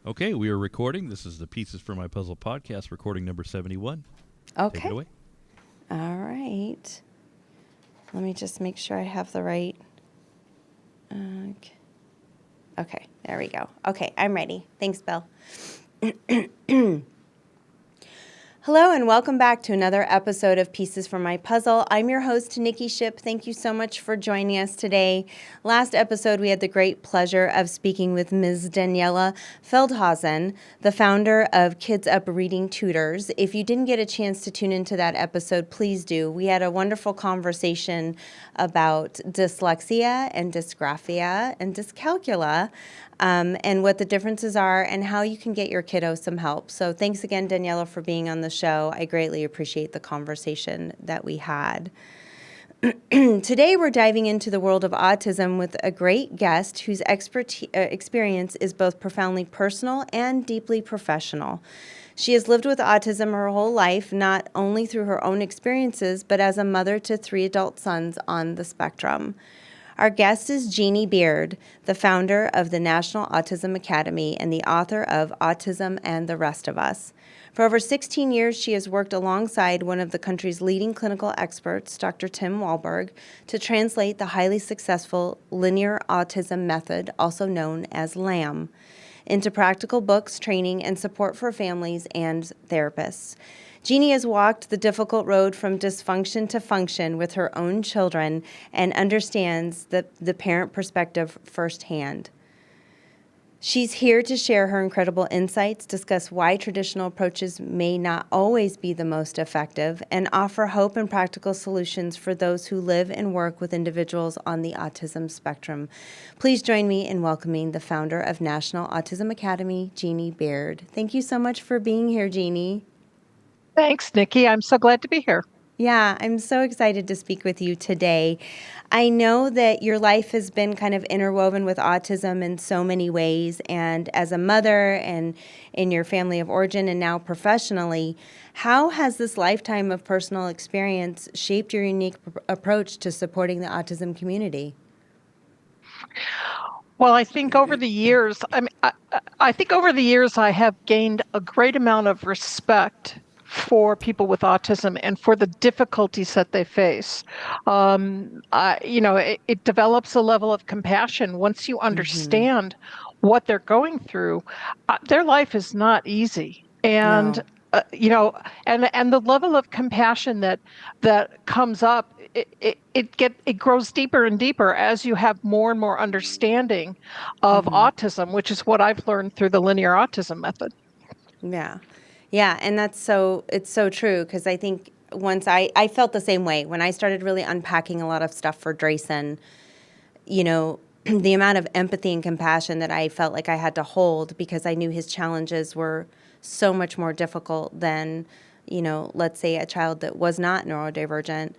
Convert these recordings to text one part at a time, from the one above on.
Okay, we are recording. This is the Pieces for My Puzzle podcast, recording number 71. Take it Okay. away. All right. Let me just make sure I have the right. Okay, there we go. Okay, I'm ready. Thanks, Bill. Hello and welcome back to another episode of Pieces from My Puzzle. I'm your host, Nikki Ship. Thank you so much for joining us today. Last episode, we had the great pleasure of speaking with Ms. Daniela Feldhausen, the founder of Kids Up Reading Tutors. If you didn't get a chance to tune into that episode, please do. We had a wonderful conversation about dyslexia and dysgraphia and dyscalculia. And what the differences are and how you can get your kiddo some help. So thanks again, Daniela, for being on the show. I greatly appreciate the conversation that we had. Today, we're diving into the world of autism with a great guest whose experience is both profoundly personal and deeply professional. She has lived with autism her whole life, not only through her own experiences, but as a mother to 3 adult sons on the spectrum. Our guest is Jeanne Beard, the founder of the National Autism Academy and the author of Autism and the Rest of Us. For over 16 years, she has worked alongside one of the country's leading clinical experts, Dr. Tim Wahlberg, to translate the highly successful Linear Autism Method, also known as LAM, into practical books, training, and support for families and therapists. Jeanne has walked the difficult road from dysfunction to function with her own children and understands the parent perspective firsthand. She's here to share her incredible insights, discuss why traditional approaches may not always be the most effective, and offer hope and practical solutions for those who live and work with individuals on the autism spectrum. Please join me in welcoming the founder of National Autism Academy, Jeanne Beard. Thank you so much for being here, Jeanne. Thanks, Nikki. I'm so glad to be here. Yeah, I'm so excited to speak with you today. I know that your life has been kind of interwoven with autism in so many ways, and as a mother and in your family of origin and now professionally, how has this lifetime of personal experience shaped your unique approach to supporting the autism community? Well, I think over the years, I think over the years I have gained a great amount of respect for people with autism and for the difficulties that they face. It develops a level of compassion once you understand what they're going through. Their life is not easy, and No. and the level of compassion that comes up, it grows deeper and deeper as you have more and more understanding of autism, which is what I've learned through the Linear Autism Method. Yeah. Yeah, and it's so true, because I think once I felt the same way when I started really unpacking a lot of stuff for Drayson, the amount of empathy and compassion that I felt like I had to hold, because I knew his challenges were so much more difficult than, let's say a child that was not neurodivergent.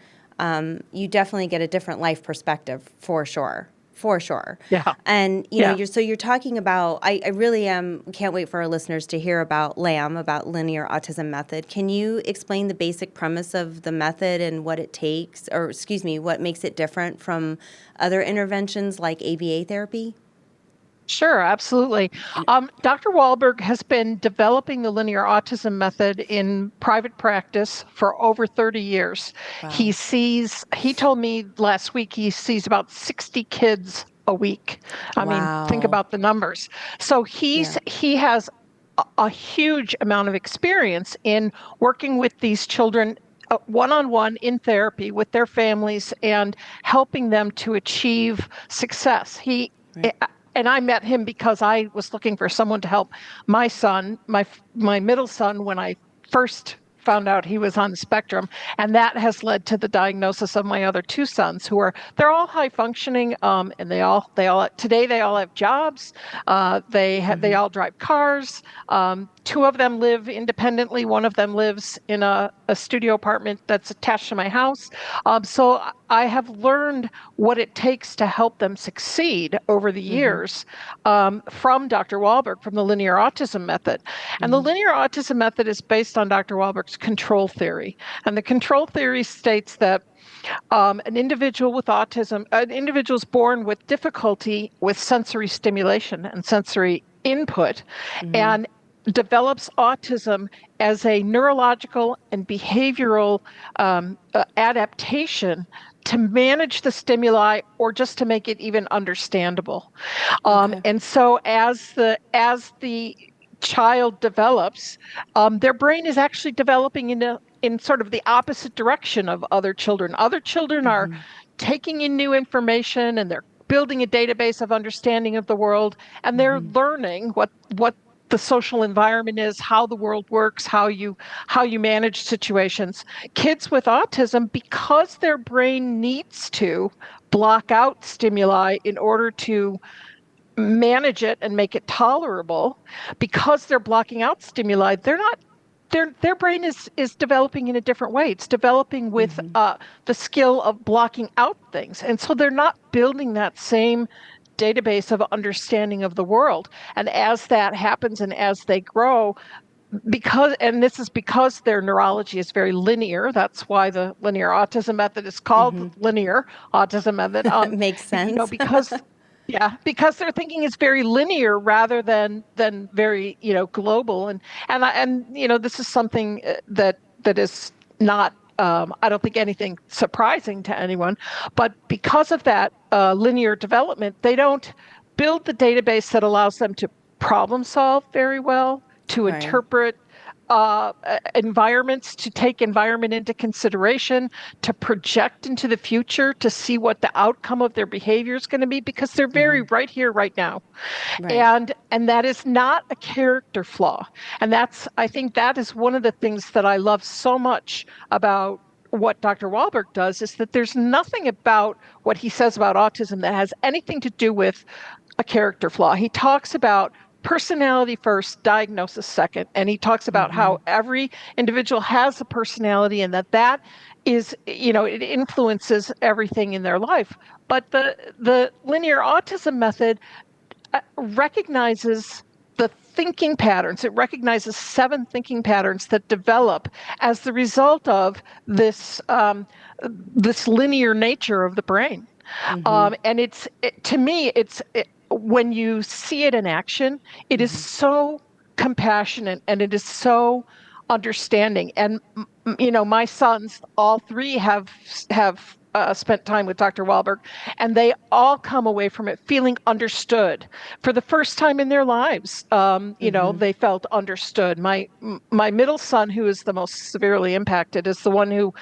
You definitely get a different life perspective for sure. For sure. Yeah. And, Yeah. you're talking about, I really can't wait for our listeners to hear about LAM, about Linear Autism Method. Can you explain the basic premise of the method and what it takes, or excuse me, what makes it different from other interventions like ABA therapy? Sure, absolutely. Dr. Wahlberg has been developing the linear autism method in private practice for over 30 years. Wow. He told me last week he sees about 60 kids a week. I mean, think Wow. about the numbers. So he has a huge amount of experience in working with these children one-on-one in therapy with their families and helping them to achieve success. And I met him because I was looking for someone to help my son, my middle son, when I first found out he was on the spectrum, and that has led to the diagnosis of my other 2 sons, they're all high functioning, and they all today they all have jobs. They all drive cars. 2 of them live independently. One of them lives in a studio apartment that's attached to my house. So I have learned what it takes to help them succeed over the years from Dr. Wahlberg, from the Linear Autism Method. And the Linear Autism Method is based on Dr. Wahlberg's control theory. And the control theory states that an individual with autism, an individual is born with difficulty with sensory stimulation and sensory input and develops autism as a neurological and behavioral adaptation to manage the stimuli or just to make it even understandable. Okay. And so as the child develops, their brain is actually developing in sort of the opposite direction of other children. Other children are taking in new information and they're building a database of understanding of the world, and they're learning what the social environment is, how the world works, how you manage situations. Kids with autism, because their brain needs to block out stimuli in order to manage it and make it tolerable, because they're blocking out stimuli, their brain is developing in a different way. It's developing with the skill of blocking out things. And so they're not building that same database of understanding of the world. And as that happens and as they grow, this is because their neurology is very linear. That's why the Linear Autism Method is called Linear Autism Method. Makes sense. Because their thinking is very linear rather than very global, and this is something that is not. I don't think anything surprising to anyone, but because of that linear development, they don't build the database that allows them to problem solve very well, to Right. interpret environments, to take environment into consideration, to project into the future, to see what the outcome of their behavior is going to be, because they're very right here, right now. Right. And that is not a character flaw. And I think that is one of the things that I love so much about what Dr. Wahlberg does, is that there's nothing about what he says about autism that has anything to do with a character flaw. He talks about personality first, diagnosis second. And he talks about how every individual has a personality and that is, it influences everything in their life. But the linear autism method recognizes the thinking patterns. It recognizes 7 thinking patterns that develop as the result of this linear nature of the brain. And to me, when you see it in action, it is so compassionate and it is so understanding. And my sons, all 3 have spent time with Dr. Wahlberg, and they all come away from it feeling understood for the first time in their lives. They felt understood. My middle son, who is the most severely impacted, is the one who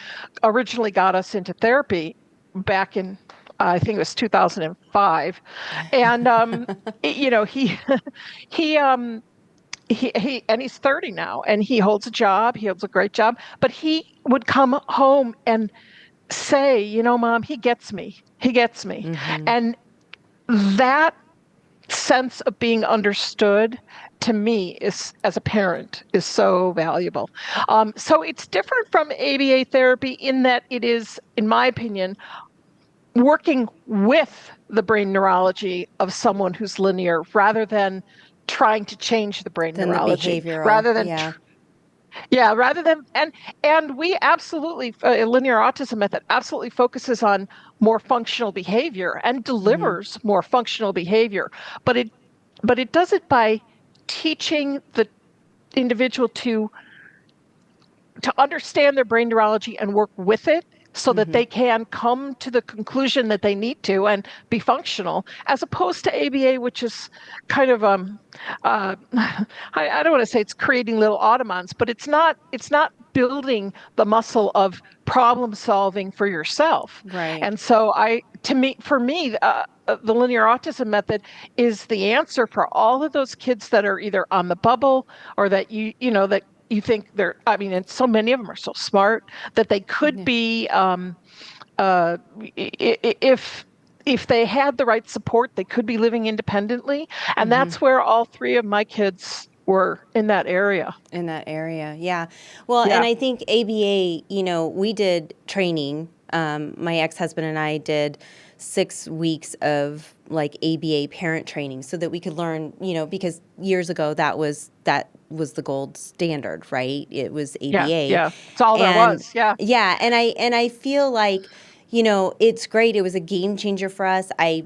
originally got us into therapy back in, I think it was 2005, and he's 30 now, and he holds a job. He holds a great job, but he would come home and say, Mom, he gets me. He gets me. And that sense of being understood, to me, is, as a parent, is so valuable. So it's different from ABA therapy in that it is, in my opinion, working with the brain neurology of someone who's linear rather than trying to change the brain neurology. The behavioral, rather than and we absolutely, Linear Autism Method absolutely focuses on more functional behavior and delivers more functional behavior, but it does it by teaching the individual to understand their brain neurology and work with it so that they can come to the conclusion that they need to and be functional, as opposed to ABA, which is kind of I don't want to say it's creating little Ottomans, but it's not building the muscle of problem solving for yourself. Right. And so for me, the Linear Autism Method is the answer for all of those kids that are either on the bubble or that that you think and so many of them are so smart that they could be, if they had the right support, they could be living independently. And that's where all 3 of my kids were, in that area. Yeah. Well, and I think ABA, we did training. My ex-husband and I did 6 weeks of like ABA parent training so that we could learn, because years ago that was the gold standard, right? It was ABA. Yeah. It's all there was. Yeah. Yeah. And I feel like, it's great. It was a game changer for us. I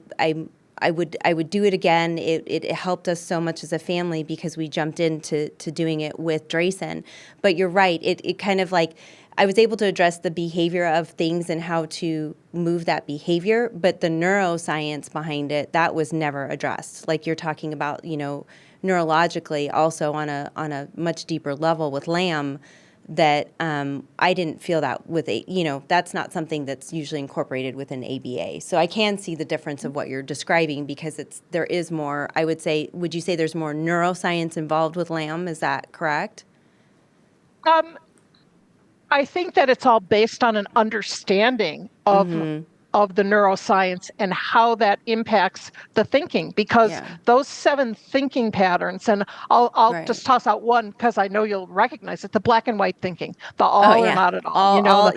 I would do it again. It helped us so much as a family because we jumped into doing it with Drayson. But you're right. It kind of like I was able to address the behavior of things and how to move that behavior, but the neuroscience behind it, that was never addressed. Like you're talking about, neurologically also on a much deeper level with Lamb, that I didn't feel that with that's not something that's usually incorporated within ABA. So I can see the difference of what you're describing because there is more. I would say, would you say there's more neuroscience involved with Lamb? Is that correct? I think that it's all based on an understanding of the neuroscience and how that impacts the thinking, because those 7 thinking patterns, and I'll just toss out one because I know you'll recognize it, the black and white thinking, the all or not at all,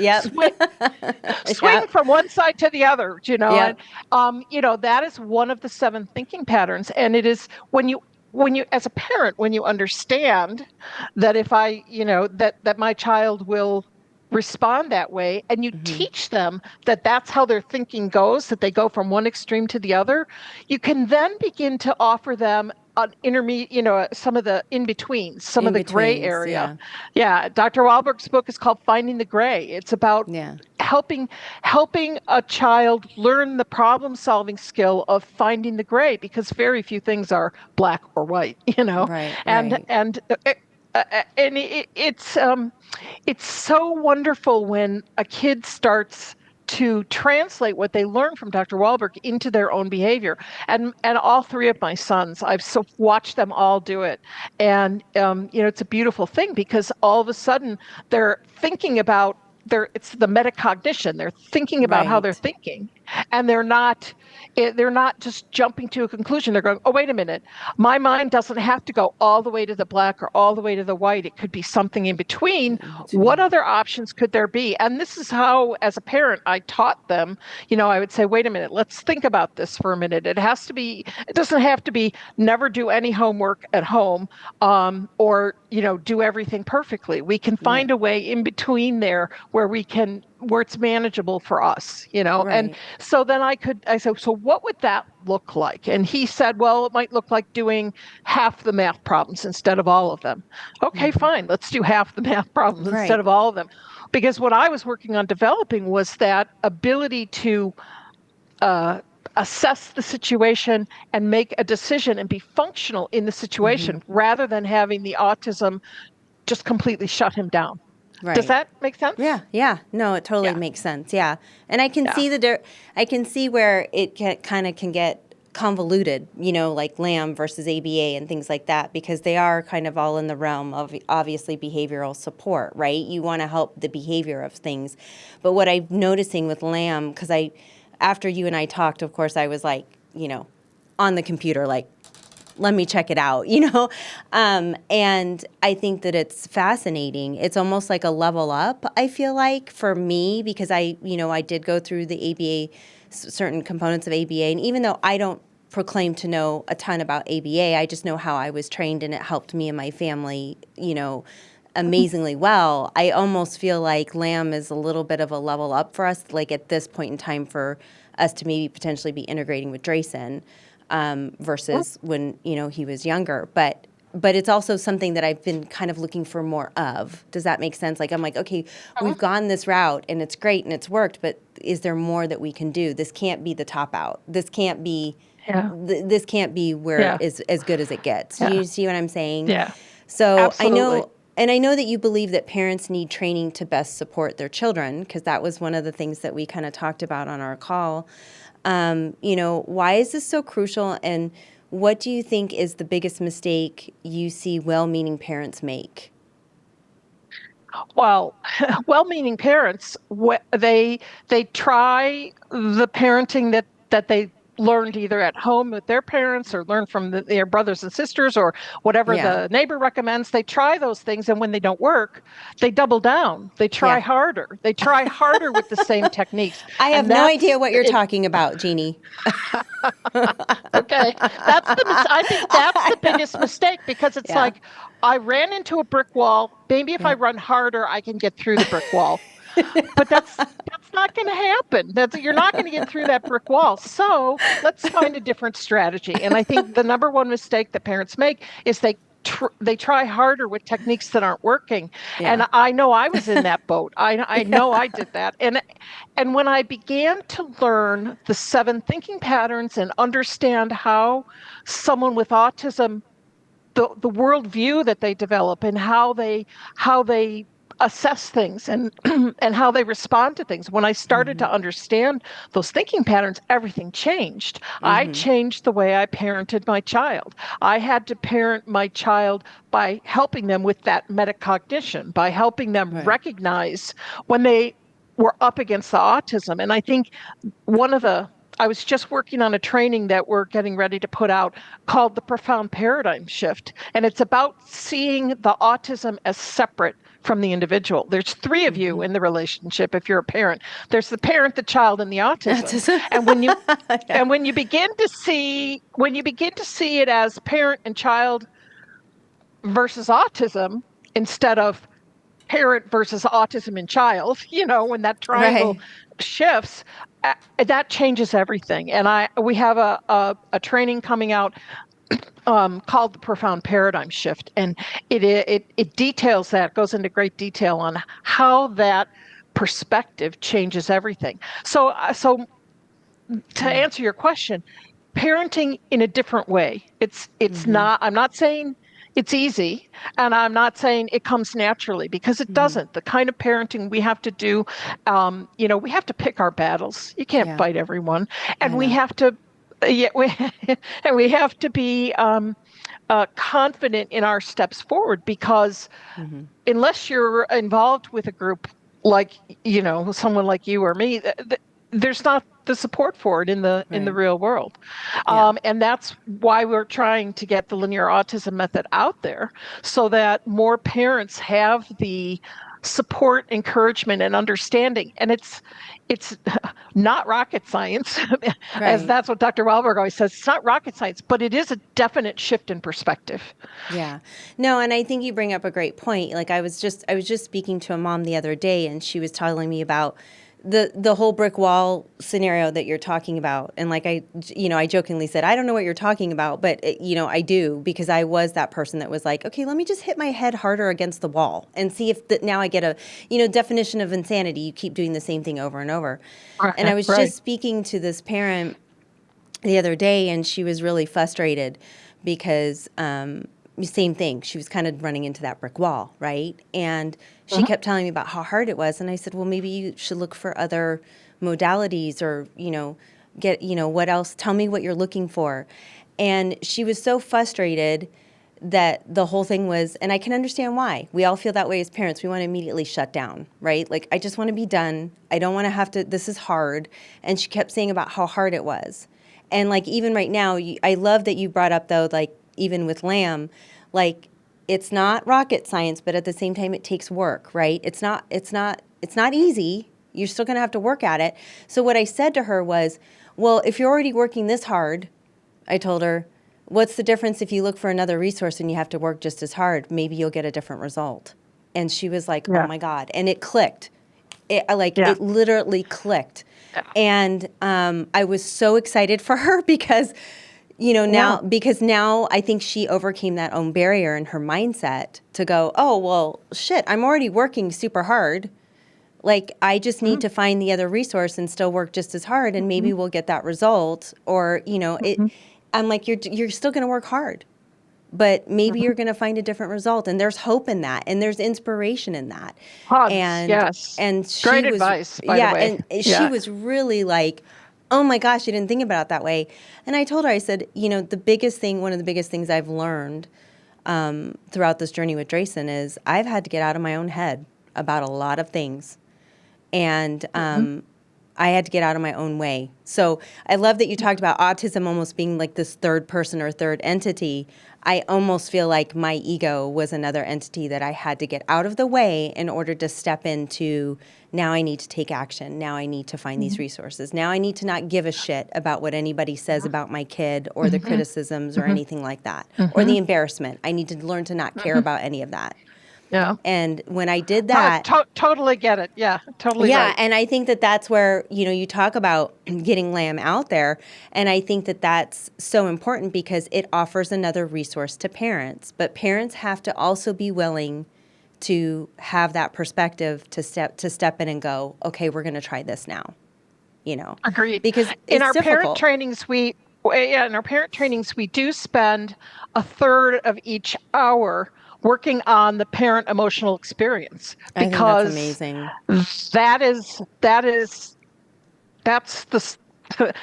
swing from one side to the other, and that is one of the 7 thinking patterns. And it is when you as a parent, when you understand that if I, that my child will respond that way, and you teach them that that's how their thinking goes, that they go from one extreme to the other, you can then begin to offer them an intermediate, some of the in-betweens, some of the gray area. Yeah. Dr. Wahlberg's book is called Finding the Gray. It's about helping a child learn the problem-solving skill of finding the gray, because very few things are black or white, it's so wonderful when a kid starts to translate what they learn from Dr. Wahlberg into their own behavior. And all 3 of my sons, I've watched them all do it. And, it's a beautiful thing because all of a sudden they're thinking about it's the metacognition. They're thinking about how they're thinking, and they're not just jumping to a conclusion. They're going, oh, wait a minute. My mind doesn't have to go all the way to the black or all the way to the white. It could be something in between. What other options could there be? And this is how, as a parent, I taught them, I would say, wait a minute, let's think about this for a minute. It doesn't have to be never do any homework at home, or, do everything perfectly. We can find a way in between there where it's manageable for us, And so then I said, so what would that look like? And he said, well, it might look like doing half the math problems instead of all of them. Okay, fine. Let's do half the math problems instead of all of them. Because what I was working on developing was that ability to assess the situation and make a decision and be functional in the situation rather than having the autism just completely shut him down. Does that make sense? Yeah. No, it totally makes sense. Yeah, and I can see I can see where it can get convoluted, like Lamb versus ABA and things like that, because they are kind of all in the realm of obviously behavioral support, right? You want to help the behavior of things, but what I'm noticing with Lamb, because after you and I talked, of course, I was like, on the computer, like, let me check it out, and I think that it's fascinating. It's almost like a level up, I feel like, for me, because I did go through the ABA, certain components of ABA, and even though I don't proclaim to know a ton about ABA, I just know how I was trained, and it helped me and my family, amazingly well. I almost feel like Lamb is a little bit of a level up for us, like at this point in time, for us to maybe potentially be integrating with Drayson. Versus when, he was younger. But it's also something that I've been kind of looking for more of. Does that make sense? Like, I'm like, okay, we've gone this route and it's great and it's worked, but is there more that we can do? This can't be the top out. This can't be, this can't be where it's as good as it gets. Do you see what I'm saying? Yeah. So Absolutely. I know that you believe that parents need training to best support their children, because that was one of the things that we kind of talked about on our call. Why is this so crucial, and what do you think is the biggest mistake you see well-meaning parents make? Well, well-meaning parents, they try the parenting that they learned either at home with their parents or learned from their brothers and sisters or whatever the neighbor recommends. They try those things, and when they don't work, they double down. They try harder. They try harder with the same techniques. I have no idea what you're talking about, Jeannie. Okay. I think that's the biggest mistake, because it's like, I ran into a brick wall. Maybe if I run harder, I can get through the brick wall. But that's not going to happen. You're not going to get through that brick wall. So let's find a different strategy. And I think the number one mistake that parents make is they try harder with techniques that aren't working. Yeah. And I know I was in that boat. I know I did that. And when I began to learn the 7 thinking patterns and understand how someone with autism, the worldview that they develop and how they assess things and and how they respond to things. When I started to understand those thinking patterns, everything changed. I changed the way I parented my child. I had to parent my child by helping them with that metacognition, by helping them recognize when they were up against the autism. And I think I was just working on a training that we're getting ready to put out called the Profound Paradigm Shift. And it's about seeing the autism as separate from the individual. There's 3 of you in the relationship if you're a parent. There's the parent, the child, and the autism. And when you begin to see it as parent and child versus autism instead of parent versus autism and child, when that triangle shifts, that changes everything. And we have a training coming out called the Profound Paradigm Shift, and it details that, goes into great detail on how that perspective changes everything. So to answer your question, parenting in a different way. It's not. I'm not saying it's easy, and I'm not saying it comes naturally, because it doesn't. The kind of parenting we have to do, we have to pick our battles. You can't fight everyone, and we have to. We have to be confident in our steps forward, because unless you're involved with a group like someone like you or me, there's not the support for it in the real world. And that's why we're trying to get the Linear Autism Method out there, so that more parents have the support, encouragement, and understanding. And it's not rocket science, as that's what Dr. Wahlberg always says. It's not rocket science, but it is a definite shift in perspective. Yeah. No, and I think you bring up a great point. Like I was just speaking to a mom the other day, and she was telling me about the whole brick wall scenario that you're talking about. And like I jokingly said, I don't know what you're talking about, but I do, because I was that person that was like, okay, let me just hit my head harder against the wall and see if now I get a, definition of insanity. You keep doing the same thing over and over. And I was just speaking to this parent the other day, and she was really frustrated because, same thing. She was kind of running into that brick wall, right? And she kept telling me about how hard it was. And I said, well, maybe you should look for other modalities, or, get, what else? Tell me what you're looking for. And she was so frustrated that the whole thing was, and I can understand why. We all feel that way as parents. We want to immediately shut down, right? Like, I just want to be done. I don't want to have to, this is hard. And she kept saying about how hard it was. And like, even right now, I love that you brought up though, like, even with Lamb, like, it's not rocket science, but at the same time, it takes work, right? It's not easy. You're still going to have to work at it. So what I said to her was, well, if you're already working this hard, I told her, what's the difference if you look for another resource and you have to work just as hard? Maybe you'll get a different result. And she was like, oh my God. And it clicked. It literally clicked. Yeah. And I was so excited for her because now I think she overcame that own barrier in her mindset to go, oh, well, shit, I'm already working super hard. Like, I just need to find the other resource and still work just as hard, and maybe we'll get that result. Or, I'm like, you're still going to work hard, but maybe you're going to find a different result. And there's hope in that, and there's inspiration in that. And she great was, advice, by the way. And she was really like, oh my gosh, I didn't think about it that way. And I told her, I said, one of the biggest things I've learned throughout this journey with Drayson is I've had to get out of my own head about a lot of things. And I had to get out of my own way. So I love that you talked about autism almost being like this third person or third entity. I almost feel like my ego was another entity that I had to get out of the way in order to step into, now I need to take action. Now I need to find these resources. Now I need to not give a shit about what anybody says about my kid, or the criticisms or anything like that, or the embarrassment. I need to learn to not care about any of that. Yeah. And when I did that, Totally get it. Yeah, totally yeah, right. and I think that that's where, you talk about getting LAM out there, and I think that that's so important because it offers another resource to parents. But parents have to also be willing to have that perspective to step in and go, okay, we're going to try this now, Agreed. because In it's our parent difficult. trainings, in our parent trainings, we do spend a third of each hour working on the parent emotional experience I think that's because amazing. that's the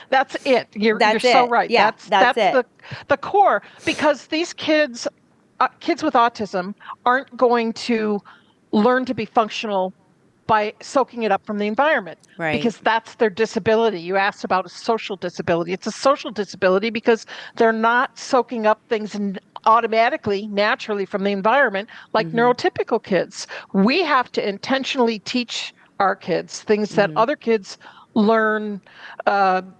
that's it. You're That's so it. right. Yeah, that's That's it. the core because these kids with autism aren't going to learn to be functional by soaking it up from the environment Right. because that's their disability. You asked about a social disability. It's a social disability because they're not soaking up things automatically, naturally from the environment like neurotypical kids. We have to intentionally teach our kids things that other kids learn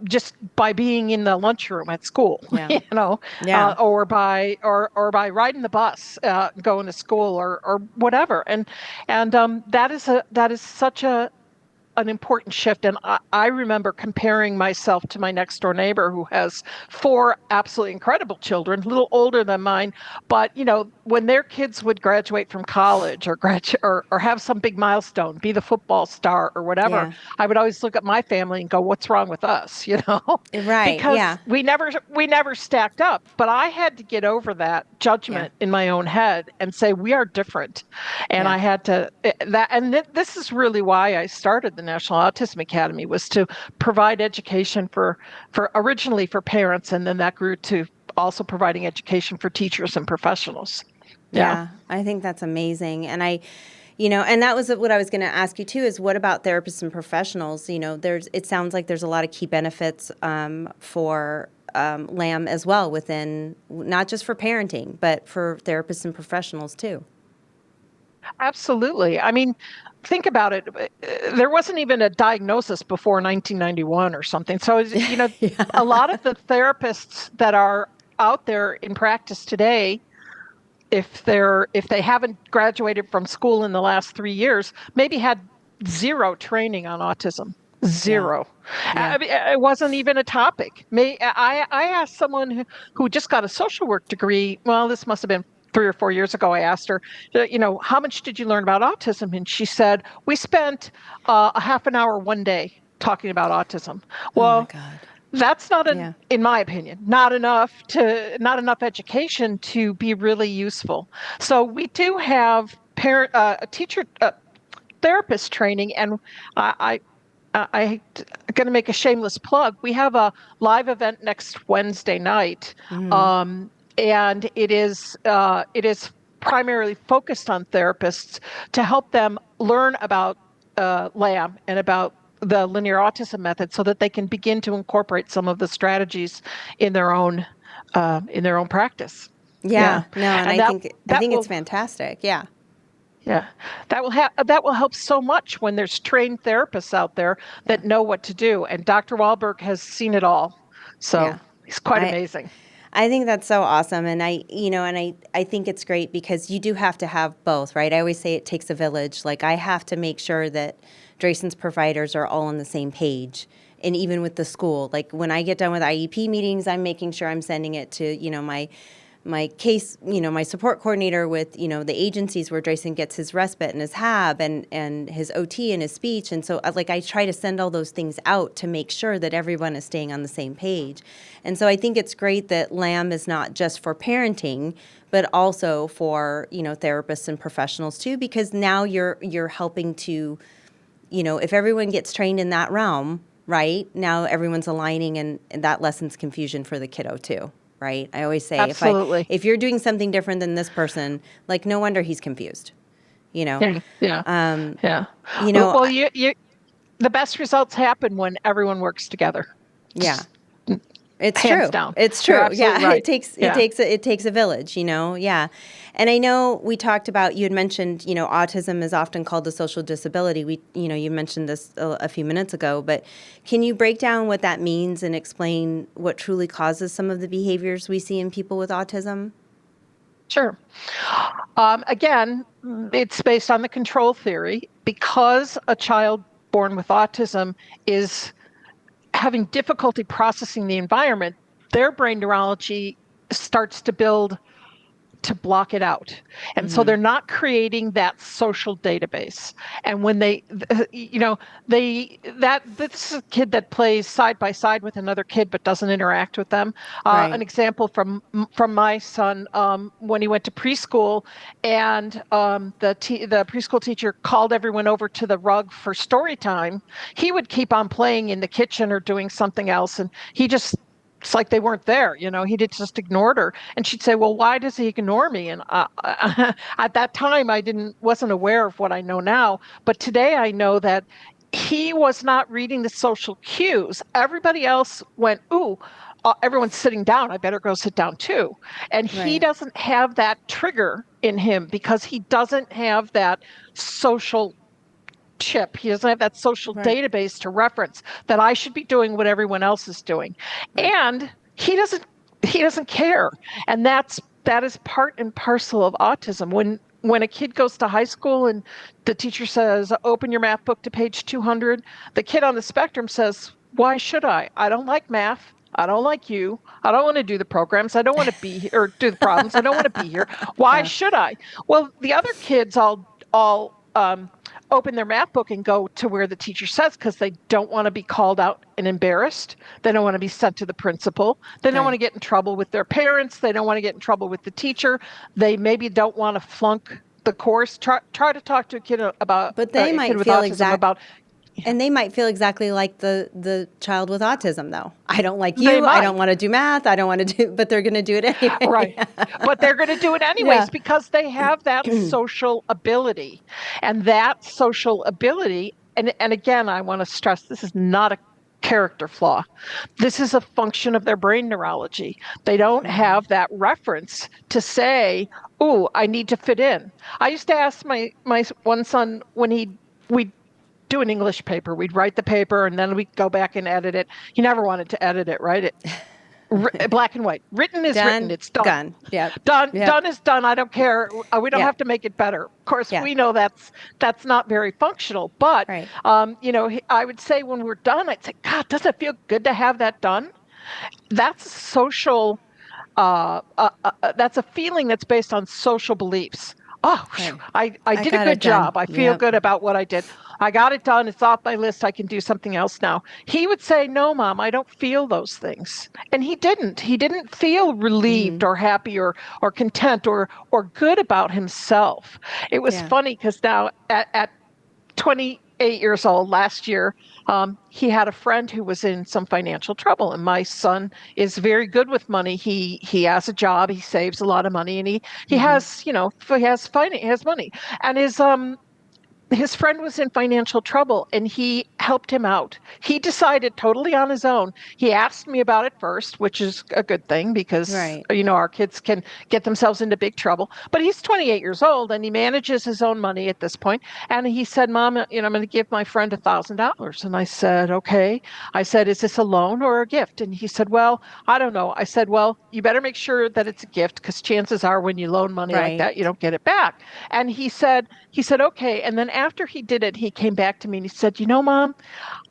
just by being in the lunchroom at school, Yeah. Yeah. or by riding the bus going to school or whatever. And that is such an important shift. And I remember comparing myself to my next door neighbor who has 4 absolutely incredible children, a little older than mine. But, when their kids would graduate from college or have some big milestone, be the football star or whatever, Yeah. I would always look at my family and go, what's wrong with us? Right. Because Yeah. we never stacked up. But I had to get over that Yeah. judgment in my own head and say, we are different. And Yeah. I had to this is really why I started the National Autism Academy, was to provide education for originally for parents, and then that grew to also providing education for teachers and professionals. Yeah. Yeah, I think that's amazing. And and that was what I was going to ask you too, is what about therapists and professionals? It sounds like there's a lot of key benefits for LAM as well within, not just for parenting, but for therapists and professionals too. Absolutely. I mean, think about it. There wasn't even a diagnosis before 1991 or something. So, a lot of the therapists that are out there in practice today, if they haven't graduated from school in the last 3 years, maybe had zero training on autism. Yeah. Zero. Yeah. I mean, it wasn't even a topic. I asked someone who just got a social work degree. Well, this must have been 3 or 4 years ago. I asked her, how much did you learn about autism? And she said, we spent a half an hour one day talking about autism. Oh my Well, God. that's not Yeah. in my opinion, not enough education to be really useful. So we do have teacher therapist training, and I I'm going to make a shameless plug. We have a live event next Wednesday night, and it is primarily focused on therapists to help them learn about LAM and about the Linear Autism Method, so that they can begin to incorporate some of the strategies in their own practice. Yeah, Yeah. No, and and I think I that think it's will fantastic. Yeah. yeah, that will help so much when there's trained therapists out there Yeah. that know what to do. And Dr. Wahlberg has seen it all, so Yeah. he's quite I amazing. I think that's so awesome. And I think it's great because you do have to have both, right? I always say it takes a village. Like, I have to make sure that Drayson's providers are all on the same page. And even with the school, like when I get done with IEP meetings, I'm making sure I'm sending it to, my case, my support coordinator with, the agencies where Drayson gets his respite and his HAB and his OT and his speech. And so I try to send all those things out to make sure that everyone is staying on the same page. And so I think it's great that LAM is not just for parenting, but also for, therapists and professionals too, because now you're helping to, if everyone gets trained in that realm, right, now everyone's aligning and that lessens confusion for the kiddo too. Right? I always say, Absolutely. if you're doing something different than this person, like, no wonder he's confused. Yeah, yeah, yeah. You know, Well, the best results happen when everyone works together. yeah, it's Hands true. down. It's You're true. absolutely Yeah, right. it Yeah. takes a village. Yeah. And I know we talked about, you had mentioned, autism is often called a social disability. You mentioned this a few minutes ago, but can you break down what that means and explain what truly causes some of the behaviors we see in people with autism? Sure. Again, it's based on the control theory. Because a child born with autism is having difficulty processing the environment, their brain neurology starts to build to block it out. And so they're not creating that social database. And when this is a kid that plays side by side with another kid but doesn't interact with them. Right. An example from my son, when he went to preschool, and the preschool teacher called everyone over to the rug for story time, he would keep on playing in the kitchen or doing something else, and it's like they weren't there. He just ignored her. And she'd say, well, why does he ignore me? And at that time, wasn't aware of what I know now. But today I know that he was not reading the social cues. Everybody else went, ooh, everyone's sitting down. I better go sit down too. And he doesn't have that trigger in him because he doesn't have that social chip. He doesn't have that social database to reference that I should be doing what everyone else is doing. And he doesn't care. And that is part and parcel of autism. When a kid goes to high school and the teacher says, open your math book to page 200, the kid on the spectrum says, why should I? I don't like math. I don't like you. I don't want to do the programs. I don't want to be here or do the problems. I don't want to be here. Why should I? Well, the other kids all open their math book and go to where the teacher says, because they don't want to be called out and embarrassed. They don't want to be sent to the principal. They don't want to get in trouble with their parents. They don't want to get in trouble with the teacher. They maybe don't want to flunk the course. Try to talk to a kid about, but they might feel about. And they might feel exactly like the child with autism, though. I don't like you. I don't want to do math. I don't want to do, but they're going to do it anyway. Right. But they're going to do it anyways because they have that social ability. And that social ability, and again, I want to stress, this is not a character flaw. This is a function of their brain neurology. They don't have that reference to say, "Ooh, I need to fit in." I used to ask my one son when we'd do an English paper. We'd write the paper and then we'd go back and edit it. He never wanted to edit it, right? Black and white. Written is written. It's done. Yep. Done is done. I don't care. We don't have to make it better. Of course, we know that's not very functional. But, I would say when we're done, I'd say, God, doesn't it feel good to have that done? That's social. That's a feeling that's based on social beliefs. Oh, I did a good job. I feel good about what I did. I got it done. It's off my list. I can do something else now. He would say, no, Mom, I don't feel those things. And he didn't. He didn't feel relieved or happy or content or good about himself. It was funny because now at 28 years old last year, he had a friend who was in some financial trouble, and my son is very good with money. He has a job, he saves a lot of money, and he has he has money, and his friend was in financial trouble and he helped him out. He decided totally on his own. He asked me about it first, which is a good thing because, our kids can get themselves into big trouble. But he's 28 years old and he manages his own money at this point. And he said, Mom, I'm going to give my friend $1,000. And I said, okay. I said, is this a loan or a gift? And he said, well, I don't know. I said, well, you better make sure that it's a gift because chances are when you loan money like that, you don't get it back. And he said, okay. And then after he did it, he came back to me and he said, Mom,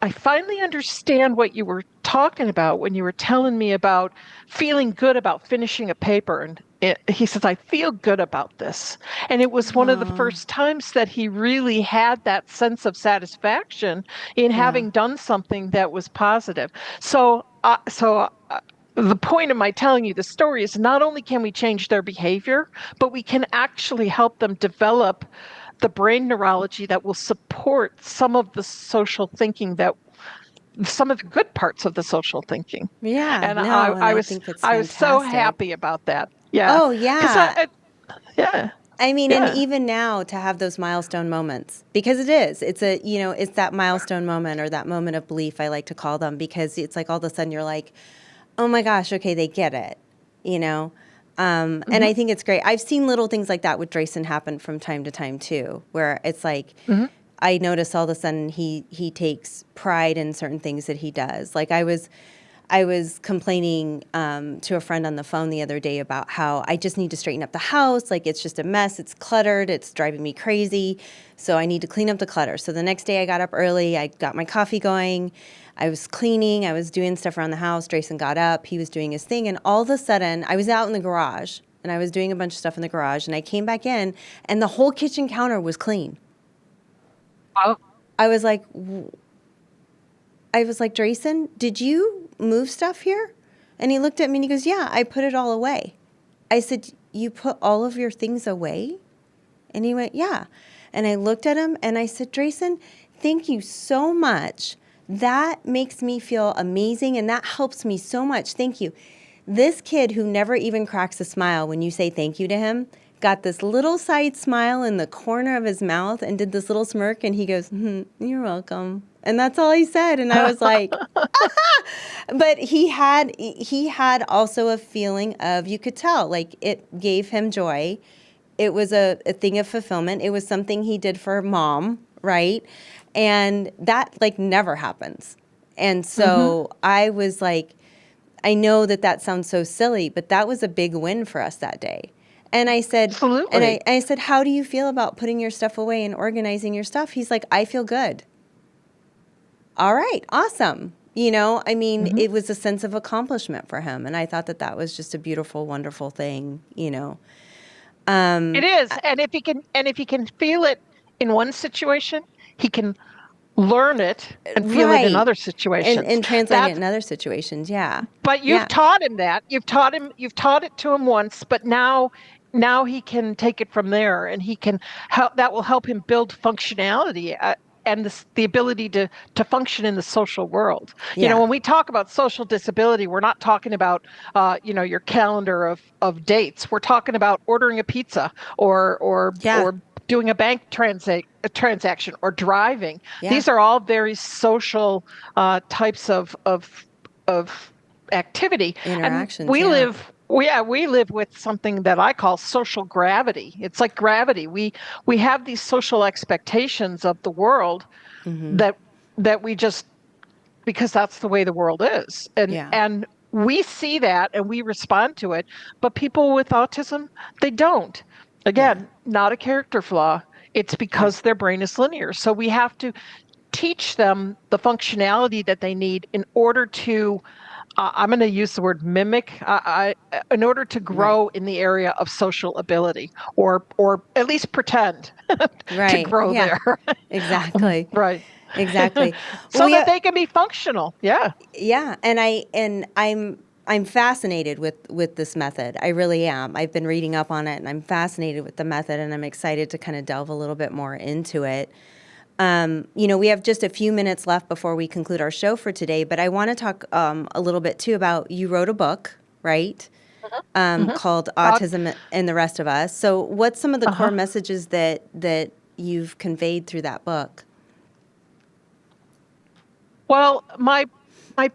I finally understand what you were talking about when you were telling me about feeling good about finishing a paper. And he says, I feel good about this. And it was one of the first times that he really had that sense of satisfaction in having done something that was positive. So the point of my telling you the story is not only can we change their behavior, but we can actually help them develop the brain neurology that will support some of the social thinking some of the good parts of the social thinking. Yeah. And I was so happy about that. Yeah. Oh, yeah. Yeah. I mean, and even now to have those milestone moments, because it's that milestone moment or that moment of belief, I like to call them, because it's like all of a sudden you're like, oh my gosh, okay, they get it, And I think it's great. I've seen little things like that with Drayson happen from time to time too, where it's like, I notice all of a sudden he takes pride in certain things that he does. Like I was I was complaining to a friend on the phone the other day about how I just need to straighten up the house. Like, it's just a mess. It's cluttered. It's driving me crazy. So I need to clean up the clutter. So the next day I got up early. I got my coffee going. I was cleaning. I was doing stuff around the house. Drayson got up. He was doing his thing. And all of a sudden, I was out in the garage, and I was doing a bunch of stuff in the garage. And I came back in, and the whole kitchen counter was clean. Oh. I was like, Drayson, did you move stuff here? And he looked at me and he goes, yeah, I put it all away. I said, you put all of your things away? And he went, yeah. And I looked at him and I said, Drayson, thank you so much. That makes me feel amazing, and that helps me so much. Thank you. This kid who never even cracks a smile when you say thank you to him got this little side smile in the corner of his mouth and did this little smirk, and he goes, you're welcome. And that's all he said. And I was like, but he had also a feeling of, you could tell, like, it gave him joy. It was a thing of fulfillment. It was something he did for mom, right? And that, like, never happens. And so I was like, I know that sounds so silly, but that was a big win for us that day. And I said, Absolutely. and I said, how do you feel about putting your stuff away and organizing your stuff? He's like, I feel good. All right, awesome. I mean, it was a sense of accomplishment for him. And I thought that was just a beautiful, wonderful thing, It is. And if he can feel it in one situation, he can learn it and feel it in other situations. And translate it in other situations, yeah. But you've taught him that. You've taught it to him once, but now he can take it from there, and he can that will help him build functionality and the ability to function in the social world. Yeah. When we talk about social disability, we're not talking about your calendar of dates. We're talking about ordering a pizza or doing a bank transaction or driving. Yeah. These are all very social types of activity. Interactions. And we live with something that I call social gravity. It's like gravity. We have these social expectations of the world that we just, because that's the way the world is. And we see that and we respond to it, but people with autism, they don't. Again, not a character flaw. It's because their brain is linear. So we have to teach them the functionality that they need in order to, I'm going to use the word mimic, in order to grow in the area of social ability, or at least pretend to grow there. Exactly. Right. Exactly. So that they can be functional. Yeah. Yeah. And I'm fascinated with this method. I really am. I've been reading up on it, and I'm fascinated with the method, and I'm excited to kind of delve a little bit more into it. We have just a few minutes left before we conclude our show for today, but I want to talk a little bit too about, you wrote a book, right? Called Autism and the Rest of Us. So what's some of the core messages that you've conveyed through that book? Well, my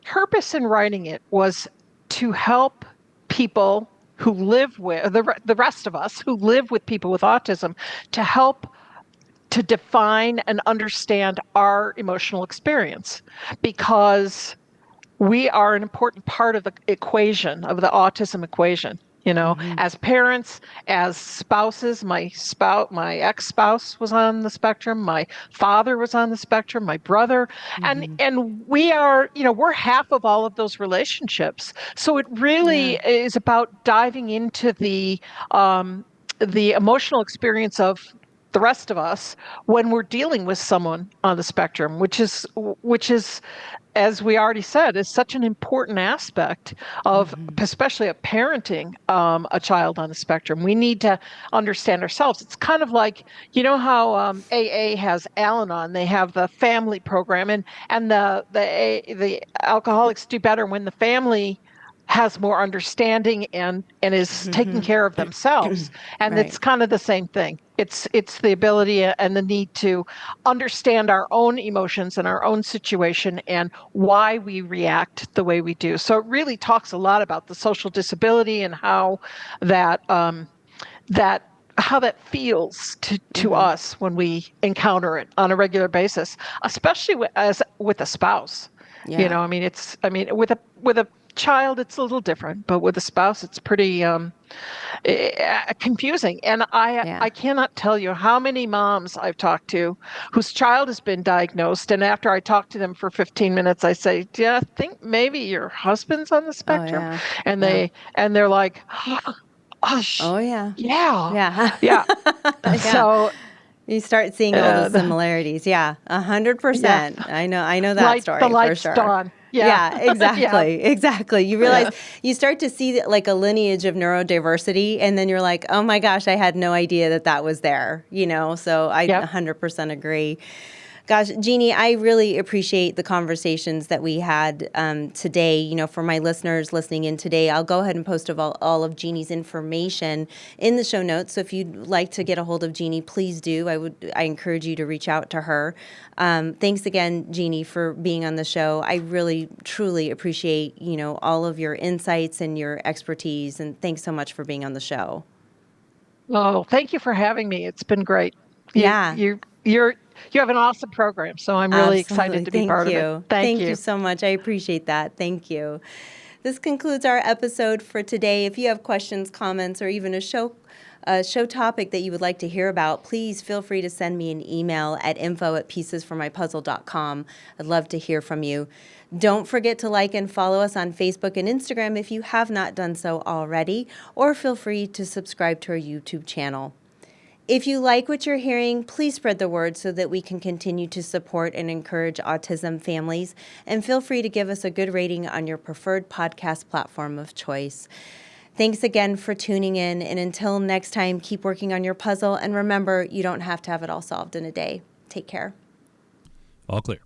purpose in writing it was to help people who live with the rest of us who live with people with autism, to help to define and understand our emotional experience, because we are an important part of the equation, of the autism equation. As parents, as spouses, my ex-spouse was on the spectrum, my father was on the spectrum, my brother, and we are, we're half of all of those relationships. So it really is about diving into the emotional experience of the rest of us when we're dealing with someone on the spectrum, which is, as we already said, is such an important aspect of, especially of parenting a child on the spectrum. We need to understand ourselves. It's kind of like, how AA has Al-Anon. They have the family program, and the alcoholics do better when the family has more understanding and is taking care of themselves. And it's kind of the same thing. It's the ability and the need to understand our own emotions and our own situation and why we react the way we do. So it really talks a lot about the social disability and how that how that feels to us when we encounter it on a regular basis, especially with a spouse. Yeah. I mean, with a child, it's a little different, but with a spouse, it's pretty confusing. And Yeah. I cannot tell you how many moms I've talked to whose child has been diagnosed. And after I talk to them for 15 minutes, I say, do you think maybe your husband's on the Oh, spectrum? yeah. And Yeah. they're like, oh, Oh, yeah. yeah, Yeah. yeah. Yeah. So, You start seeing all the the, similarities. Yeah, yeah, 100%. I know that the story for lights sure. dawn. Yeah, Yeah, yeah, exactly. Exactly. You realize yeah, you start to see like a lineage of neurodiversity, and then you're like, oh my gosh, I had no idea that that was there, So I yep. 100% agree. Gosh, Jeannie, I really appreciate the conversations that we had today. For my listeners listening in today, I'll go ahead and post all of Jeannie's information in the show notes. So if you'd like to get a hold of Jeannie, please do. I encourage you to reach out to her. Thanks again, Jeannie, for being on the show. I really, truly appreciate, all of your insights and your expertise. And thanks so much for being on the show. Oh, thank you for having me. It's been great. You Yeah. you you're you have an awesome program, so I'm really excited Absolutely. to be Thank part of it. you. Thank Thank you you. so much. I appreciate that. Thank you. This concludes our episode for today. If you have questions, comments, or even a show topic that you would like to hear about, please feel free to send me an email at info@piecesformypuzzle.com. I'd love to hear from you. Don't forget to like and follow us on Facebook and Instagram if you have not done so already, or feel free to subscribe to our YouTube channel. If you like what you're hearing, please spread the word so that we can continue to support and encourage autism families, and feel free to give us a good rating on your preferred podcast platform of choice. Thanks again for tuning in, and until next time, keep working on your puzzle, and remember, you don't have to have it all solved in a day. Take care. All clear.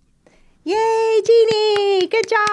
Yay, Jeannie! Good job!